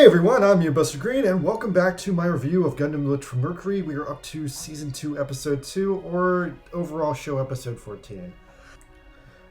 Hey everyone, I'm your Buster Green, and welcome back to my review of Gundam Lit for Mercury. We are up to Season 2, Episode 2, or overall show Episode 14.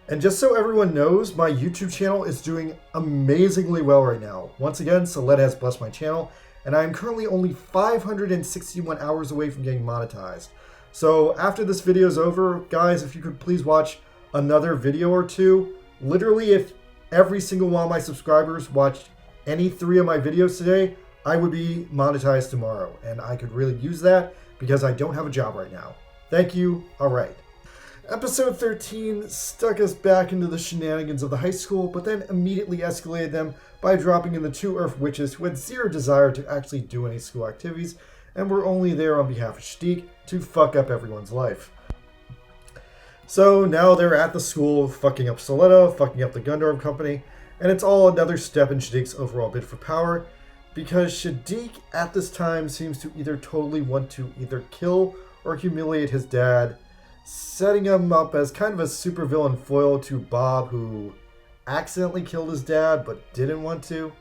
And just so everyone knows, my YouTube channel is doing amazingly well right now. Once again, Soletta has blessed my channel, and I am currently only 561 hours away from getting monetized. So after this video is over, guys, if you could please watch another video or two. Literally, if every single one of my subscribers watched any 3 of my videos today, I would be monetized tomorrow, and I could really use that because I don't have a job right now. Thank you. All right. Episode 13 stuck us back into the shenanigans of the high school, but then immediately escalated them by dropping in the 2 Earth witches who had zero desire to actually do any school activities and were only there on behalf of Shtick to fuck up everyone's life. So now they're at the school fucking up Soletta, fucking up the Gundam company, and it's all another step in Shtick's overall bid for power, because Shtick at this time seems to either totally want to either kill or humiliate his dad, setting him up as kind of a supervillain foil to Bob, who accidentally killed his dad but didn't want to.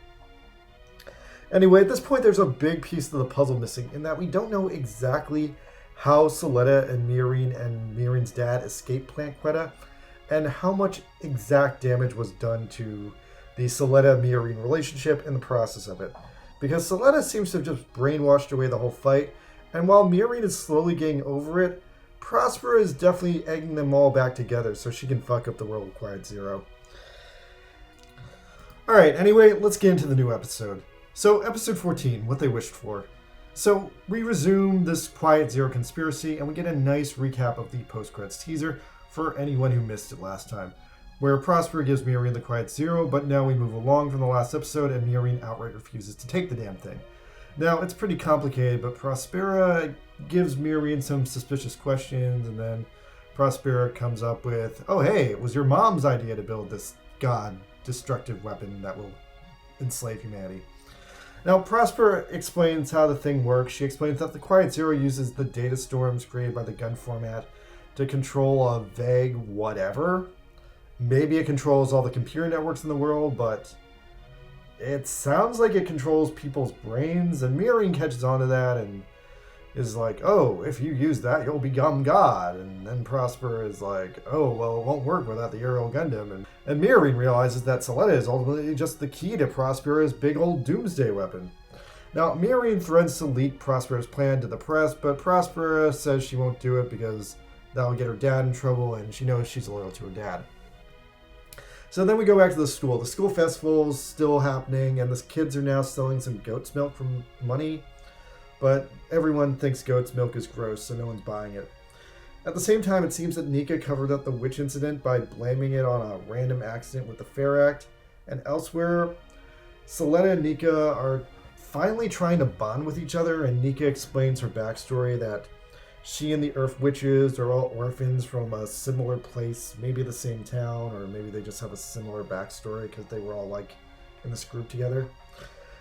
Anyway, at this point there's a big piece of the puzzle missing in that we don't know exactly how Soletta and Miorine's dad escaped Plant Quetta, and how much exact damage was done to the Soletta-Miorine relationship in the process of it. Because Soletta seems to have just brainwashed away the whole fight, and while Miorine is slowly getting over it, Prospera is definitely egging them all back together so she can fuck up the World of Quiet Zero. Alright, anyway, let's get into the new episode. So, episode 14, What They Wished For. So, we resume this Quiet Zero conspiracy, and we get a nice recap of the post-credits teaser for anyone who missed it last time, where Prospera gives Miorine the Quiet Zero, but now we move along from the last episode and Miorine outright refuses to take the damn thing. Now, it's pretty complicated, but Prospera gives Miorine some suspicious questions, and then Prospera comes up with, oh hey, it was your mom's idea to build this god-destructive weapon that will enslave humanity. Now, Prospera explains how the thing works. She explains that the Quiet Zero uses the data storms created by the gun format to control a vague whatever. Maybe it controls all the computer networks in the world, but it sounds like it controls people's brains, and Miorine catches on to that and is like, oh, if you use that, you'll become God. And then Prospera is like, oh, well, it won't work without the aerial Gundam. And Miorine realizes that Soletta is ultimately just the key to Prospera's big old doomsday weapon. Now, Miorine threatens to leak Prospera's plan to the press, but Prospera says she won't do it because that'll get her dad in trouble, and she knows she's loyal to her dad. So then we go back to the school. The school festival's still happening, and the kids are now selling some goat's milk for money. But everyone thinks goat's milk is gross, so no one's buying it. At the same time, it seems that Nika covered up the witch incident by blaming it on a random accident with the Fair Act. And elsewhere, Soletta and Nika are finally trying to bond with each other, and Nika explains her backstory that she and the Earth Witches are all orphans from a similar place, maybe the same town, or maybe they just have a similar backstory because they were all like in this group together.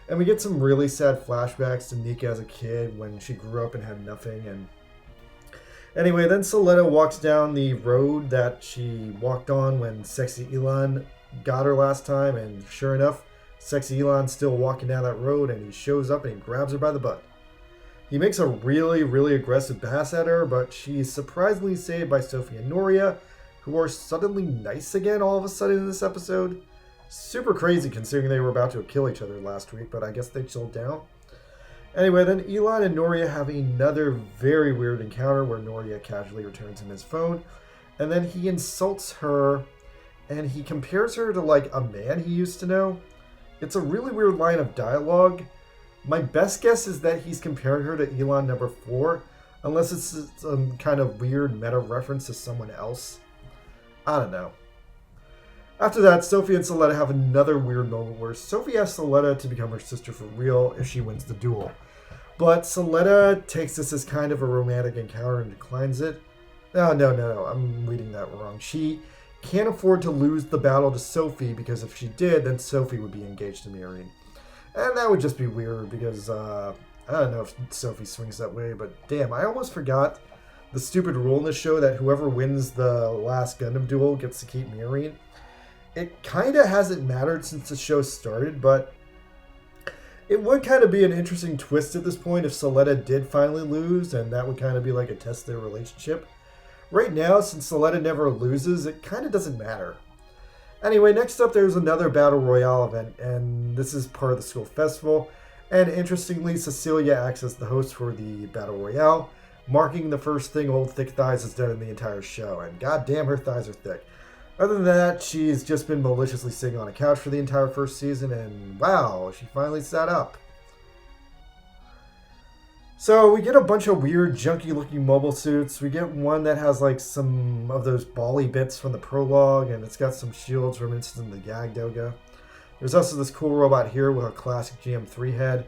And we get some really sad flashbacks to Nika as a kid when she grew up and had nothing. And anyway, then Soletta walks down the road that she walked on when Sexy Elan got her last time, and sure enough, Sexy Elan's still walking down that road, and he shows up and he grabs her by the butt. He makes a really, really aggressive pass at her, but she's surprisingly saved by Sophie and Noria, who are suddenly nice again all of a sudden in this episode. Super crazy considering they were about to kill each other last week, but I guess they chilled down. Anyway, then Elan and Noria have another very weird encounter where Noria casually returns him his phone, and then he insults her, and he compares her to like a man he used to know. It's a really weird line of dialogue. My best guess is that he's comparing her to Elan number 4, unless it's some kind of weird meta reference to someone else. I don't know. After that, Sophie and Soletta have another weird moment where Sophie asks Soletta to become her sister for real if she wins the duel. But Soletta takes this as kind of a romantic encounter and declines it. No, I'm reading that wrong. She can't afford to lose the battle to Sophie because if she did, then Sophie would be engaged to Miorine. And that would just be weird because, I don't know if Sophie swings that way, but damn, I almost forgot the stupid rule in this show that whoever wins the last Gundam duel gets to keep Miorine. It kind of hasn't mattered since the show started, but It would kind of be an interesting twist at this point if Soletta did finally lose, and that would kind of be like a test of their relationship. Right now, since Soletta never loses, it kind of doesn't matter. Anyway, next up there's another Battle Royale event, and this is part of the school festival. And interestingly, Cecilia acts as the host for the Battle Royale, marking the first thing Old Thick Thighs has done in the entire show, and goddamn her thighs are thick. Other than that, she's just been maliciously sitting on a couch for the entire first season, and wow, she finally sat up. So we get a bunch of weird, junky-looking mobile suits. We get one that has like some of those bally bits from the prologue, and it's got some shields reminiscent of the Gag Doga. There's also this cool robot here with a classic GM3 head.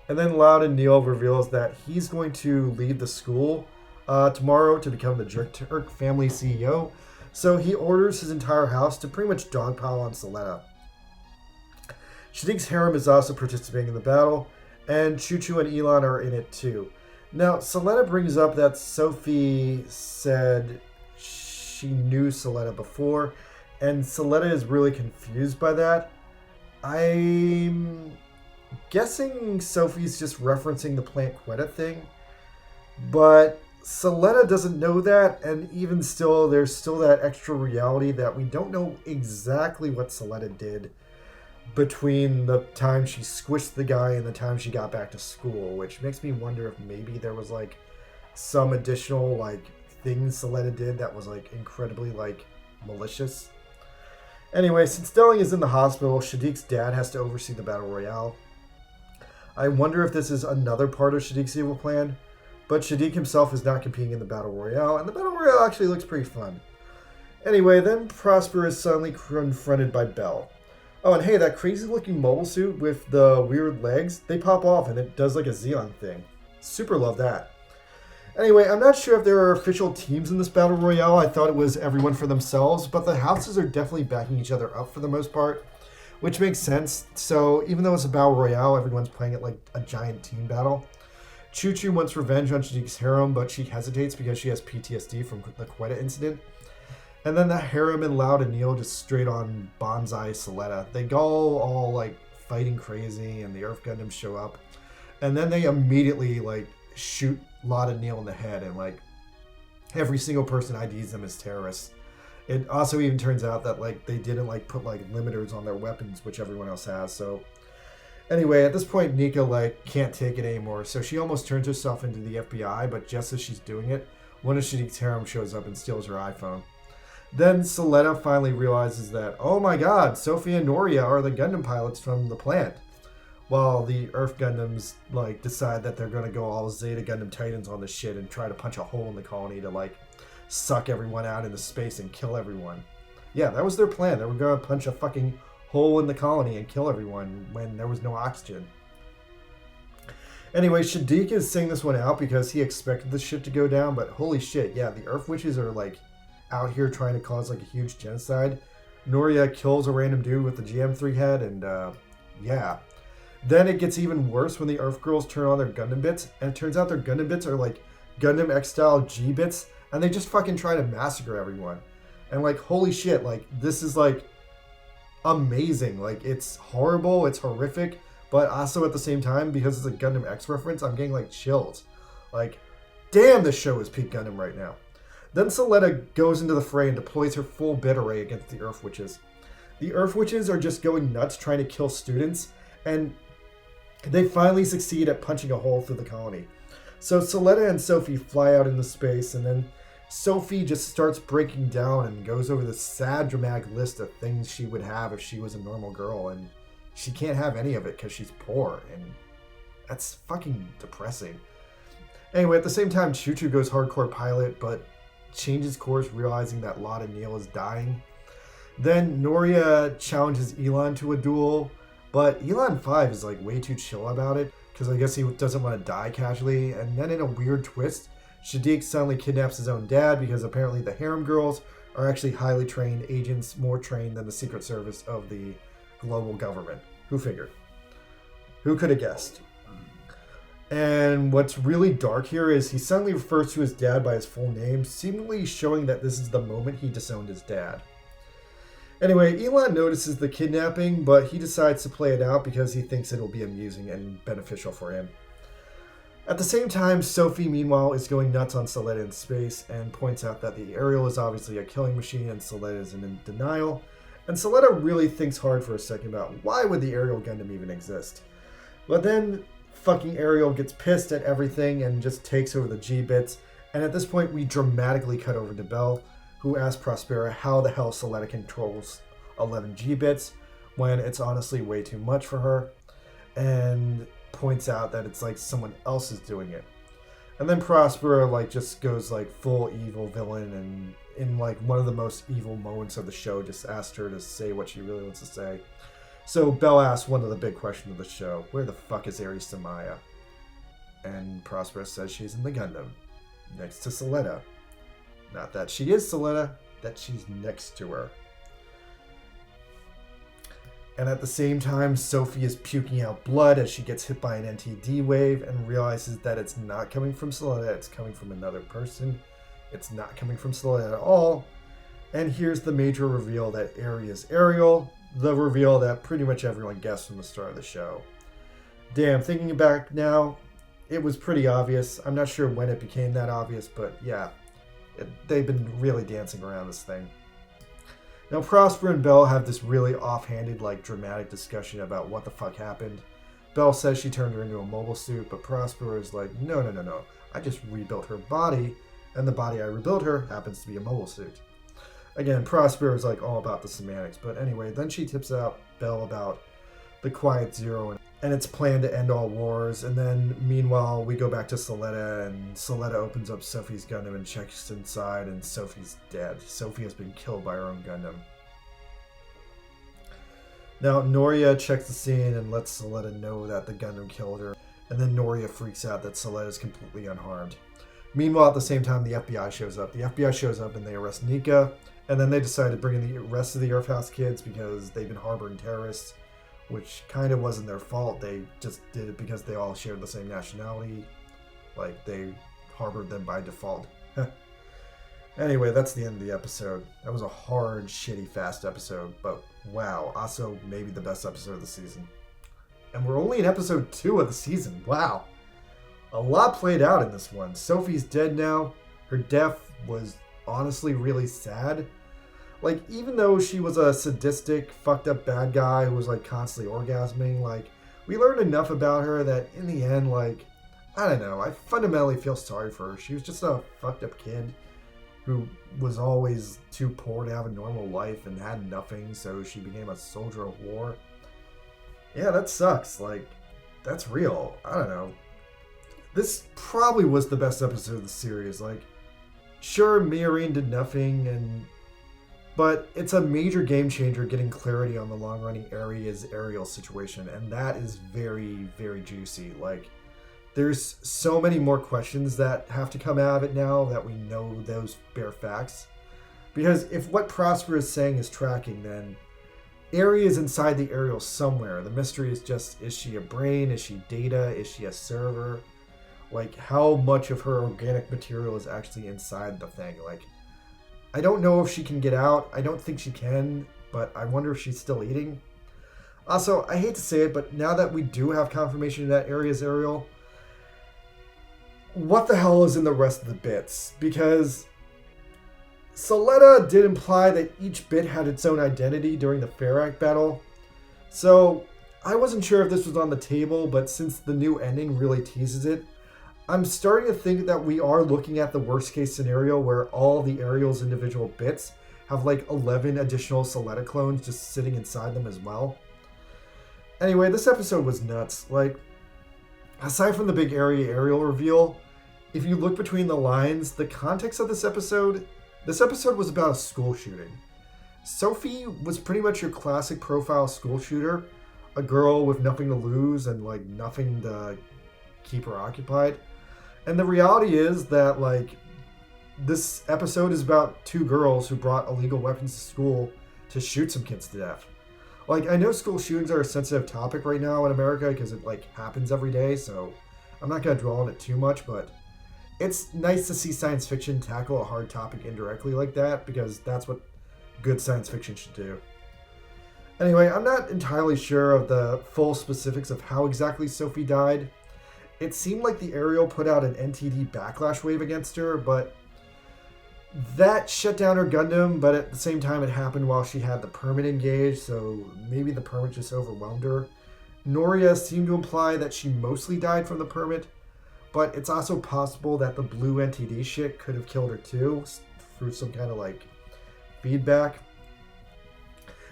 And then Loud and Neil reveals that he's going to leave the school tomorrow to become the Jerk family CEO. So he orders his entire house to pretty much dogpile on Soletta. Shadiq's harem is also participating in the battle, and Choo Choo and Elon are in it too. Now, Soletta brings up that Sophie said she knew Soletta before, and Soletta is really confused by that. I'm guessing Sophie's just referencing the Plant Quetta thing, but Soletta doesn't know that, and even still, there's still that extra reality that we don't know exactly what Soletta did between the time she squished the guy and the time she got back to school, which makes me wonder if maybe there was like some additional like things Soletta did that was like incredibly like malicious. Anyway, since Stelling is in the hospital, Shadiq's dad has to oversee the Battle Royale. I wonder if this is another part of Shadiq's evil plan, but Shadiq himself is not competing in the Battle Royale, and the Battle Royale actually looks pretty fun. Anyway, then Prosper is suddenly confronted by Belle. Oh, and hey, that crazy-looking mobile suit with the weird legs, they pop off and it does like a Xeon thing. Super love that. Anyway, I'm not sure if there are official teams in this Battle Royale. I thought it was everyone for themselves, but the houses are definitely backing each other up for the most part, which makes sense. So even though it's a Battle Royale, everyone's playing it like a giant team battle. Choo Choo wants revenge on Shadiq's harem, but she hesitates because she has PTSD from the Quetta incident. And then the harem and Loud and Neil just straight on bonsai Soletta. They go all like fighting crazy, and the Earth Gundams show up. And then they immediately like shoot Loud and Neil in the head, and like every single person IDs them as terrorists. It also even turns out that like they didn't like put like limiters on their weapons, which everyone else has. So anyway, at this point, Nika like can't take it anymore, so she almost turns herself into the FBI. But just as she's doing it, one of Shadiq's harem shows up and steals her iPhone. Then Soletta finally realizes that, oh my god, Sophie and Noria are the Gundam pilots from the plant. While the Earth Gundams like decide that they're gonna go all Zeta Gundam Titans on this shit and try to punch a hole in the colony to like suck everyone out into space and kill everyone. Yeah, that was their plan. They were gonna punch a fucking hole in the colony and kill everyone when there was no oxygen. Anyway, Shadiq is saying this one out because he expected this shit to go down, but holy shit, yeah, the Earth Witches are like out here trying to cause like a huge genocide. Noria kills a random dude with the GM3 head, and yeah. Then it gets even worse when the Earth Girls turn on their Gundam bits, and it turns out their Gundam bits are like Gundam X-Style G bits, and they just fucking try to massacre everyone. And like, holy shit, like this is like amazing. Like it's horrible, it's horrific, but also at the same time, because it's a Gundam X reference, I'm getting like chills. Like, damn, this show is peak Gundam right now. Then Soletta goes into the fray and deploys her full bit array against the Earth Witches. The Earth Witches are just going nuts trying to kill students, and they finally succeed at punching a hole through the colony. So Soletta and Sophie fly out into space, and then Sophie just starts breaking down and goes over this sad, dramatic list of things she would have if she was a normal girl, and she can't have any of it because she's poor, and that's fucking depressing. Anyway, at the same time, Choo Choo goes hardcore pilot, but changes course, realizing that Lotte and Neil is dying. Then Noria challenges Elon to a duel, but Elon 5 is like way too chill about it, because I guess he doesn't want to die casually. And then in a weird twist, Shadiq suddenly kidnaps his own dad, because apparently the harem girls are actually highly trained agents, more trained than the Secret Service of the global government. Who figured? Who could have guessed? And what's really dark here is he suddenly refers to his dad by his full name, seemingly showing that this is the moment he disowned his dad. Anyway, Elon notices the kidnapping, but he decides to play it out because he thinks it'll be amusing and beneficial for him. At the same time, Sophie, meanwhile, is going nuts on Soletta in space and points out that the Ariel is obviously a killing machine and Soletta is in denial. And Soletta really thinks hard for a second about why would the Ariel Gundam even exist. But then fucking Ariel gets pissed at everything and just takes over the G-bits. And at this point, we dramatically cut over to Belle, who asks Prospera how the hell Soletta controls 11 G-bits when it's honestly way too much for her. And points out that it's like someone else is doing it. And then Prospera like just goes like full evil villain, and in like one of the most evil moments of the show just asked her to say what she really wants to say. So Belle asks one of the big questions of the show, where the fuck is Aries Samaya? And Prospera says she's in the Gundam, next to Soletta. Not that she is Soletta, that she's next to her. And at the same time, Sophie is puking out blood as she gets hit by an NTD wave and realizes that it's not coming from Soletta, it's coming from another person. It's not coming from Soletta at all. And here's the major reveal that Aerie is Ariel, the reveal that pretty much everyone guessed from the start of the show. Damn, thinking back now, it was pretty obvious. I'm not sure when it became that obvious, but yeah, they've been really dancing around this thing. Now, Prosper and Belle have this really offhanded, like, dramatic discussion about what the fuck happened. Belle says she turned her into a mobile suit, but Prosper is like, no. I just rebuilt her body, and the body I rebuilt her happens to be a mobile suit. Again, Prosper is, like, all about the semantics, but anyway, then she tips out Belle about the Quiet Zero and its plan to end all wars, and then, meanwhile, we go back to Soletta, and Soletta opens up Sophie's Gundam and checks inside, and Sophie's dead. Sophie has been killed by her own Gundam. Now, Noria checks the scene and lets Soletta know that the Gundam killed her, and then Noria freaks out that Soletta is completely unharmed. Meanwhile, at the same time, the FBI shows up. The FBI shows up and they arrest Nika, and then they decide to bring in the rest of the Earth House kids because they've been harboring terrorists, which kind of wasn't their fault. They just did it because they all shared the same nationality. Like, they harbored them by default. Anyway, that's the end of the episode. That was a hard, shitty, fast episode, but wow, also maybe the best episode of the season. And we're only in episode 2 of the season. Wow. A lot played out in this one. Sophie's dead now. Her death was honestly really sad. Like, even though she was a sadistic, fucked up bad guy who was, like, constantly orgasming, like, we learned enough about her that in the end, like, I don't know, I fundamentally feel sorry for her. She was just a fucked up kid who was always too poor to have a normal life and had nothing, so she became a soldier of war. Yeah, that sucks. Like, that's real. I don't know. This probably was the best episode of the series. Like, sure, Miorine did nothing, but it's a major game changer getting clarity on the long-running Aries Ariel situation, and that is very, very juicy. Like, there's so many more questions that have to come out of it now that we know those bare facts. Because if what Prosper is saying is tracking, then Aerie is inside the Ariel somewhere. The mystery is just, is she a brain? Is she data? Is she a server? Like, how much of her organic material is actually inside the thing? Like, I don't know if she can get out. I don't think she can, but I wonder if she's still eating. Also, I hate to say it, but now that we do have confirmation that Aerie is Ariel, what the hell is in the rest of the bits? Because Soletta did imply that each bit had its own identity during the Ferrac battle. So I wasn't sure if this was on the table, but since the new ending really teases it, I'm starting to think that we are looking at the worst case scenario where all the Ariel's individual bits have like 11 additional Soletta clones just sitting inside them as well. Anyway, this episode was nuts. Like, aside from the big Ariel reveal, if you look between the lines, the context of this episode was about a school shooting. Sophie was pretty much your classic profile school shooter, a girl with nothing to lose and like nothing to keep her occupied. And the reality is that like this episode is about two girls who brought illegal weapons to school to shoot some kids to death. Like, I know school shootings are a sensitive topic right now in America because it like happens every day, so I'm not gonna dwell on it too much, but it's nice to see science fiction tackle a hard topic indirectly like that, because that's what good science fiction should do. Anyway, I'm not entirely sure of the full specifics of how exactly Sophie died. It seemed like the Ariel put out an NTD backlash wave against her, but that shut down her Gundam, but at the same time it happened while she had the permit engaged, so maybe the permit just overwhelmed her. Noria seemed to imply that she mostly died from the permit, but it's also possible that the blue NTD shit could have killed her too, through some kind of like feedback.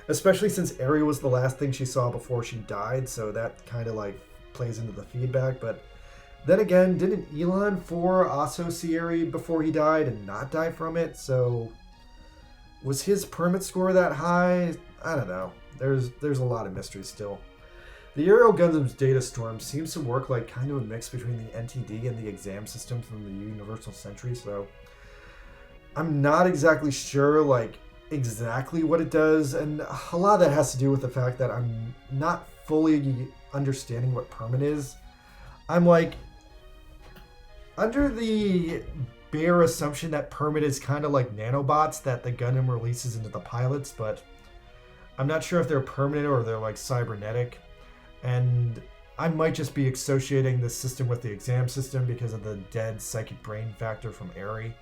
Especially since Ariel was the last thing she saw before she died, so that kind of like plays into the feedback. But then again, didn't Elon 4 also see Ariel before he died and not die from it? So was his permit score that high? I don't know. There's a lot of mystery still. The Ariel Gundam's data storm seems to work like kind of a mix between the NTD and the exam system from the Universal Century, so I'm not exactly sure like exactly what it does, and a lot of that has to do with the fact that I'm not fully understanding what permit is. I'm like under the bare assumption that permit is kind of like nanobots that the Gundam releases into the pilots, but I'm not sure if they're permanent or they're like cybernetic, and I might just be associating this system with the exam system because of the dead psychic brain factor from Eri.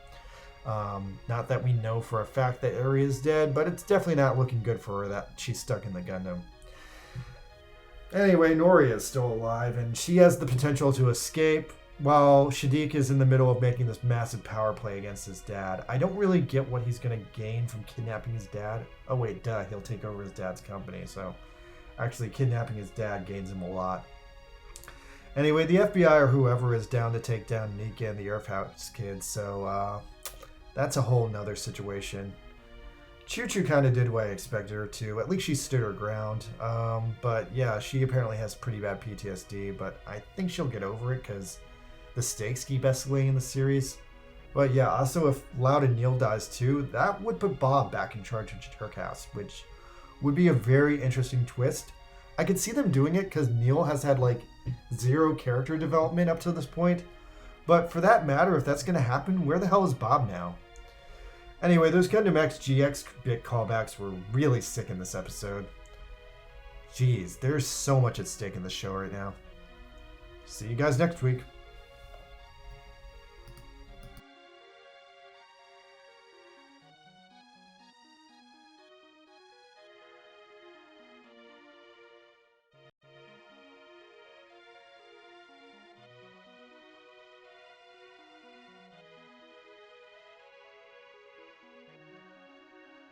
Not that we know for a fact that Eri is dead, but it's definitely not looking good for her that she's stuck in the Gundam. Anyway, Noria is still alive, and she has the potential to escape, while Shadiq is in the middle of making this massive power play against his dad. I don't really get what he's going to gain from kidnapping his dad. Oh wait, duh, he'll take over his dad's company, so actually kidnapping his dad gains him a lot. Anyway, the FBI or whoever is down to take down Nika and the Earth House kids, so that's a whole nother situation. Choo-Choo kind of did what I expected her to. At least she stood her ground. But yeah, she apparently has pretty bad PTSD, but I think she'll get over it because the stakes keep escalating in the series. But yeah, also if Loud and Neil dies too, that would put Bob back in charge of Jerk House, which would be a very interesting twist. I could see them doing it because Neil has had like 0 character development up to this point. But for that matter, if that's going to happen, where the hell is Bob now? Anyway, those Gundam X GX bit callbacks were really sick in this episode. Jeez, there's so much at stake in the show right now. See you guys next week.